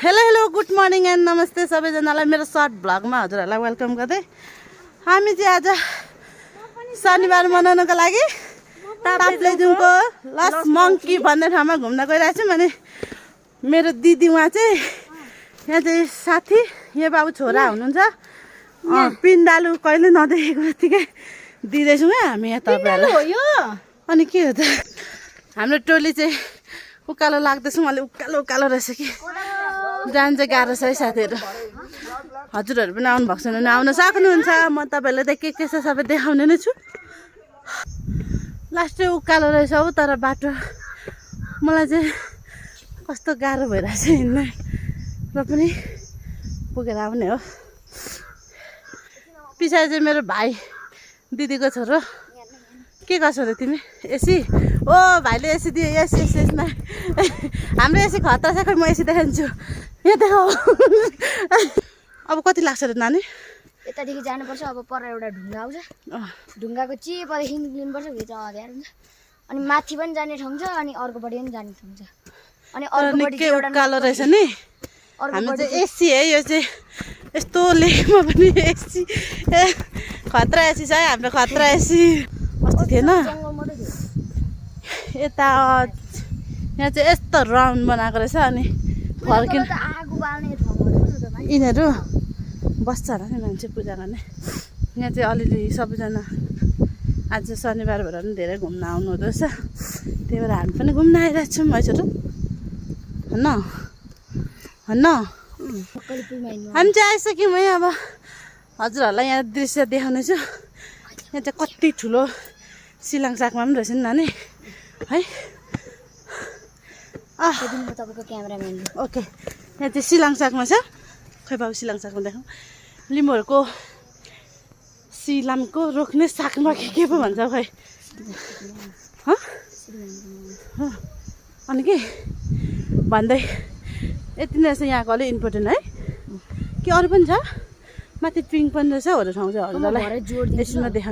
Hello good morning and नमस्ते सबैजनालाई मेरो सर्ट भ्लगमा हजुरहरूलाई वेलकम गर्दै हामी चाहिँ आज शनिबार मनाउनको लागि ताप्लेजुङको लस मङ्की भन्ने ठाउँमा घुम्न गइरहेको छौँ। अनि मेरो दिदी उहाँ चाहिँ यहाँ चाहिँ साथी यहाँ बाबु छोरा हुनुहुन्छ। पिण्डालु कहिले नदेखेको जतिकै दिँदैछौँ है हामी यहाँ तपाईँहरूलाई। अनि के हो त हाम्रो टोली चाहिँ उकालो लाग्दैछौँ। अलि उकालो उकालो रहेछ कि जान चाहिँ गाह्रो छ है साथीहरू। हजुरहरू पनि आउनु भएको छैन भने आउन सक्नुहुन्छ। म तपाईँहरूलाई के छ सबै देखाउने नै छु। लास्टै उकालो रहेछ हौ, तर बाटो मलाई चाहिँ कस्तो गाह्रो भइरहेछ हिँड्न, र पनि पुगेर आउने हो। पछाडि चाहिँ मेरो भाइ दिदीको छोरो। के गर्छौ रे तिमी? एसी? ओ भाइले एसी दियो। यस यस यसमा हाम्रो एसी खतरा छ। खै म एसी देखाउँछु, यहाँ देखाऊ। अब कति लाग्छ रे नानी? यतादेखि जानुपर्छ। अब पर एउटा ढुङ्गा आउँछ, ढुङ्गाको चिपदेखि लिनुपर्छ, भित्र अँध्यारो हुन्छ। अनि माथि पनि जाने ठाउँ छ, अनि अर्कोपट्टि पनि जाने ठाउँ छ। अनि अर्कोपट्टि के उकालो रहेछ नि। हाम्रो चाहिँ एसी है यो चाहिँ। यस्तो लेकमा पनि एसी, खतरा एसी छ है हाम्रो, खतरा एसी। अस्ति थिएन यता, यहाँ चाहिँ यस्तो राउन्ड बनाएको रहेछ। अनि फर्किन यिनीहरू बस्छ होला नि मान्छे पूजा गर्ने। यहाँ चाहिँ अलिअलि सबैजना आज शनिबार भएर पनि धेरै घुम्न आउनु हुँदो रहेछ। त्यही भएर हामी पनि घुम्न आइरहेको छौँ हजुर। होइन होइन हामी चाहिँ आइसक्यौँ है। अब हजुरहरूलाई यहाँ दृश्य देखाउने छु। यहाँ चाहिँ कति ठुलो सिलाङसाकमा पनि रहेछ नि नानी है। तपाईँको क्यामेराम्यान ओके, यहाँ चाहिँ सिलाङसाकमा छ। खै बाबु सिलाङसाकमा देखाउँ। लिम्बूहरूको सिलामको रोक्ने सागमा के पो भन्छ खै। अनि के भन्दै यति नै रहेछ यहाँको अलिक इम्पोर्टेन्ट है। कि अरू पनि छ? माथि पिङ पनि रहेछ। अरू ठाउँ चाहिँ हजुरलाई एकछिनमा देखाउँ।